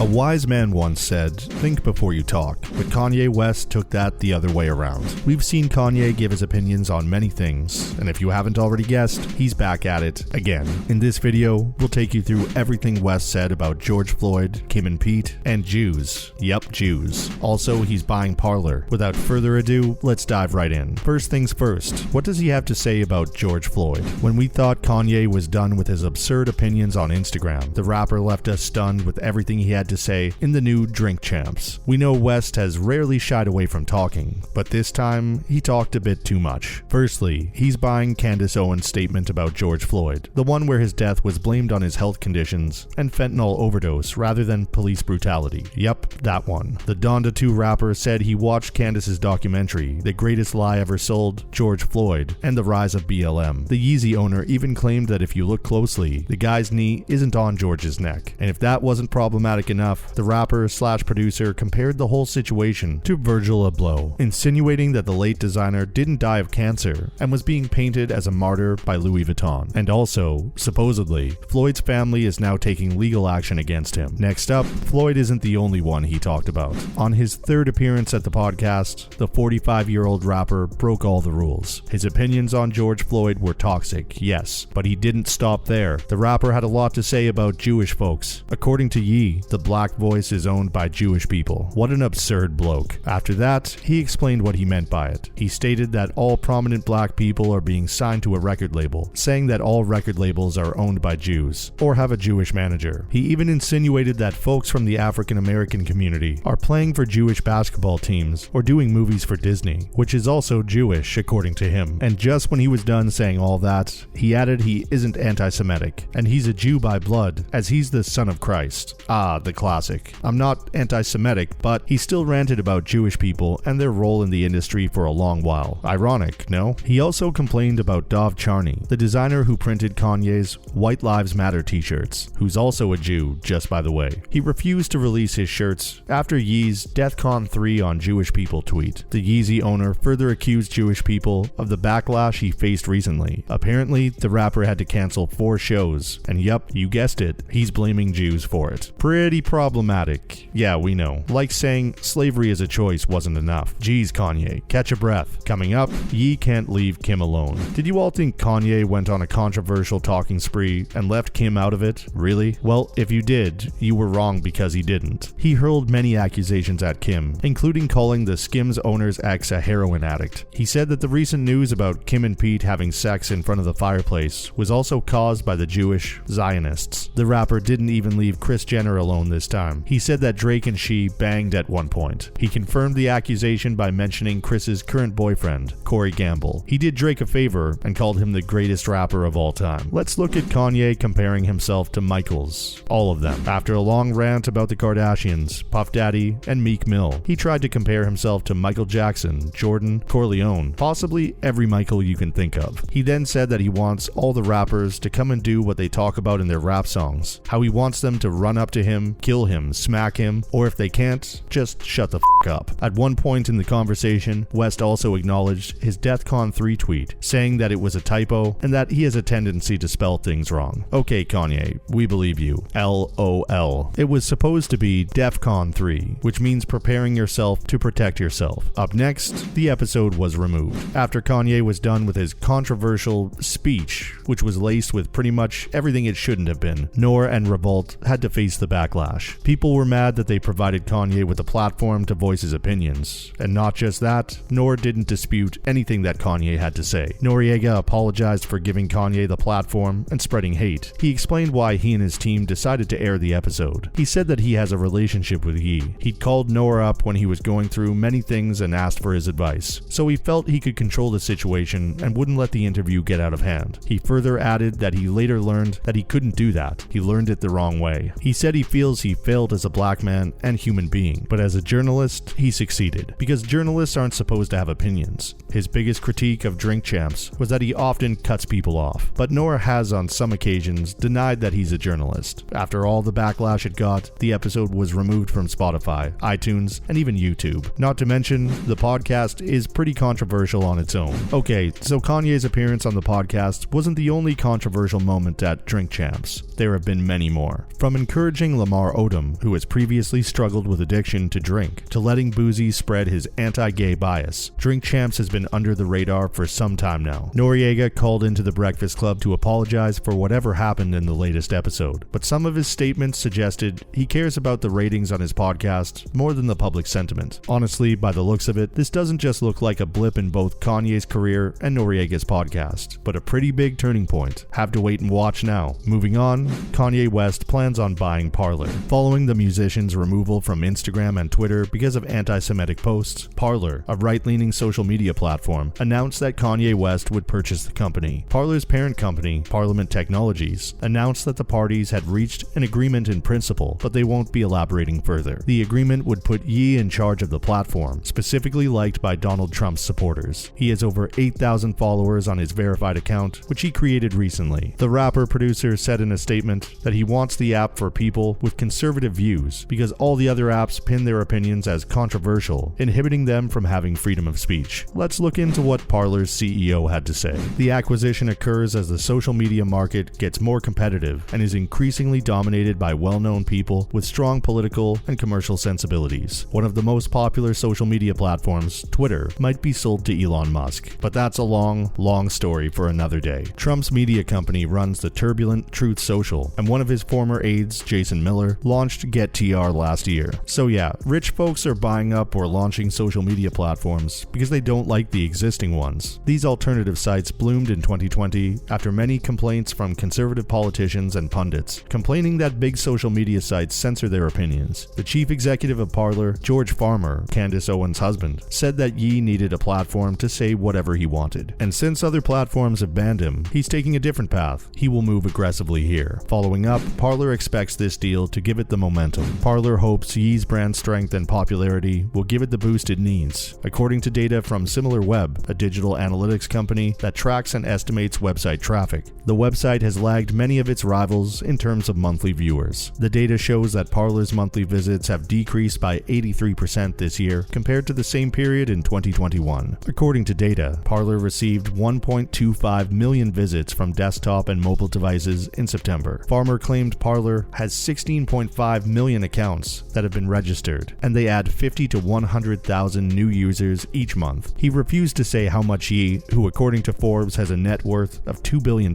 A wise man once said, think before you talk, but Kanye West took that the other way around. We've seen Kanye give his opinions on many things, and if you haven't already guessed, he's back at it again. In this video, we'll take you through everything West said about George Floyd, Kim and Pete, and Jews. Yup, Jews. Also, he's buying Parler. Without further ado, let's dive right in. First things first, what does he have to say about George Floyd? When we thought Kanye was done with his absurd opinions on Instagram, the rapper left us stunned with everything he had to say in the new Drink Champs. We know West has rarely shied away from talking, but this time, he talked a bit too much. Firstly, he's buying Candace Owens' statement about George Floyd, the one where his death was blamed on his health conditions and fentanyl overdose rather than police brutality. Yep, that one. The Donda 2 rapper said he watched Candace's documentary, The Greatest Lie Ever Sold, George Floyd, and the Rise of BLM. The Yeezy owner even claimed that if you look closely, the guy's knee isn't on George's neck. And if that wasn't problematic enough, the rapper/producer compared the whole situation to Virgil Abloh, insinuating that the late designer didn't die of cancer and was being painted as a martyr by Louis Vuitton. And also, supposedly, Floyd's family is now taking legal action against him. Next up, Floyd isn't the only one he talked about. On his third appearance at the podcast, the 45-year-old rapper broke all the rules. His opinions on George Floyd were toxic, yes, but he didn't stop there. The rapper had a lot to say about Jewish folks. According to Yee, the black voice is owned by Jewish people. What an absurd bloke. After that, he explained what he meant by it. He stated that all prominent black people are being signed to a record label, saying that all record labels are owned by Jews, or have a Jewish manager. He even insinuated that folks from the African American community are playing for Jewish basketball teams or doing movies for Disney, which is also Jewish according to him. And just when he was done saying all that, he added he isn't anti-Semitic, and he's a Jew by blood, as he's the son of Christ. Ah, the classic. I'm not anti-Semitic, but he still ranted about Jewish people and their role in the industry for a long while. Ironic, no? He also complained about Dov Charney, the designer who printed Kanye's White Lives Matter t-shirts, who's also a Jew, just by the way. He refused to release his shirts after Yee's DEFCON 3 on Jewish people tweet. The Yeezy owner further accused Jewish people of the backlash he faced recently. Apparently, the rapper had to cancel 4 shows, and yup, you guessed it, he's blaming Jews for it. Pretty problematic. Yeah, we know. Like saying slavery as a choice wasn't enough. Geez, Kanye, catch a breath. Coming up, Yee can't leave Kim alone. Did you all think Kanye went on a controversial talking spree and left Kim out of it? Really? Well, if you did, you were wrong because he didn't. He hurled many accusations at Kim, including calling the Skims owner's ex a heroin addict. He said that the recent news about Kim and Pete having sex in front of the fireplace was also caused by the Jewish Zionists. The rapper didn't even leave Kris Jenner alone this time. He said that Drake and she banged at one point. He confirmed the accusation by mentioning Chris's current boyfriend, Corey Gamble. He did Drake a favor and called him the greatest rapper of all time. Let's look at Kanye comparing himself to Michaels. All of them. After a long rant about the Kardashians, Puff Daddy, and Meek Mill, he tried to compare himself to Michael Jackson, Jordan, Corleone, possibly every Michael you can think of. He then said that he wants all the rappers to come and do what they talk about in their rap songs. How he wants them to run up to him, kill him, smack him, or if they can't, just shut the f*** up. At one point in the conversation, West also acknowledged his DEFCON 3 tweet, saying that it was a typo and that he has a tendency to spell things wrong. Okay, Kanye, we believe you. LOL. It was supposed to be DEFCON 3, which means preparing yourself to protect yourself. Up next, the episode was removed. After Kanye was done with his controversial speech, which was laced with pretty much everything it shouldn't have been, N.O.R.E and Revolt had to face the backlash. People were mad that they provided Kanye with a platform to voice his opinions. And not just that, N.O.R.E didn't dispute anything that Kanye had to say. Noriega apologized for giving Kanye the platform and spreading hate. He explained why he and his team decided to air the episode. He said that he has a relationship with Yee. He'd called N.O.R.E up when he was going through many things and asked for his advice, so he felt he could control the situation and wouldn't let the interview get out of hand. He further added that he later learned that he couldn't do that. He learned it the wrong way. He said he feels he failed as a black man and human being, but as a journalist, he succeeded, because journalists aren't supposed to have opinions. His biggest critique of Drink Champs was that he often cuts people off, but N.O.R.E has on some occasions denied that he's a journalist. After all the backlash it got, the episode was removed from Spotify, iTunes, and even YouTube. Not to mention, the podcast is pretty controversial on its own. Okay, so Kanye's appearance on the podcast wasn't the only controversial moment at Drink Champs. There have been many more. From encouraging Lamar Lamar Odom, who has previously struggled with addiction to drink, to letting Boozy spread his anti-gay bias. Drink Champs has been under the radar for some time now. Noriega called into the Breakfast Club to apologize for whatever happened in the latest episode, but some of his statements suggested he cares about the ratings on his podcast more than the public sentiment. Honestly, by the looks of it, this doesn't just look like a blip in both Kanye's career and Noriega's podcast, but a pretty big turning point. Have to wait and watch now. Moving on, Kanye West plans on buying Parler. Following the musician's removal from Instagram and Twitter because of anti-Semitic posts, Parler, a right-leaning social media platform, announced that Kanye West would purchase the company. Parler's parent company, Parliament Technologies, announced that the parties had reached an agreement in principle, but they won't be elaborating further. The agreement would put Ye in charge of the platform, specifically liked by Donald Trump's supporters. He has over 8,000 followers on his verified account, which he created recently. The rapper-producer said in a statement that he wants the app for people with conservative views because all the other apps pin their opinions as controversial, inhibiting them from having freedom of speech. Let's look into what Parler's CEO had to say. The acquisition occurs as the social media market gets more competitive and is increasingly dominated by well-known people with strong political and commercial sensibilities. One of the most popular social media platforms, Twitter, might be sold to Elon Musk, but that's a long story for another day. Trump's media company runs the turbulent Truth Social, and one of his former aides, Jason Miller, launched GetTR last year. So yeah, rich folks are buying up or launching social media platforms because they don't like the existing ones. These alternative sites bloomed in 2020 after many complaints from conservative politicians and pundits, complaining that big social media sites censor their opinions. The chief executive of Parler, George Farmer, Candace Owens' husband, said that Ye needed a platform to say whatever he wanted. And since other platforms have banned him, he's taking a different path. He will move aggressively here. Following up, Parler expects this deal to give it the momentum. Parler hopes Ye's brand strength and popularity will give it the boost it needs. According to data from SimilarWeb, a digital analytics company that tracks and estimates website traffic, the website has lagged many of its rivals in terms of monthly viewers. The data shows that Parler's monthly visits have decreased by 83% this year compared to the same period in 2021. According to data, Parler received 1.25 million visits from desktop and mobile devices in September. Farmer claimed Parler has 16.5 million accounts that have been registered, and they add 50 to 100,000 new users each month. He refused to say how much Ye, who according to Forbes has a net worth of $2 billion,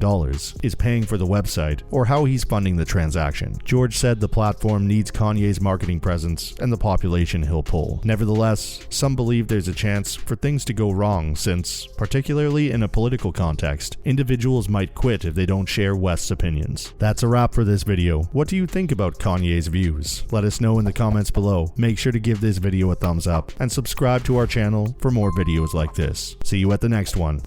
is paying for the website, or how he's funding the transaction. George said the platform needs Kanye's marketing presence and the population he'll pull. Nevertheless, some believe there's a chance for things to go wrong since, particularly in a political context, individuals might quit if they don't share West's opinions. That's a wrap for this video. What do you think about Kanye's views? Let us know in the comments below. Make sure to give this video a thumbs up and subscribe to our channel for more videos like this. See you at the next one.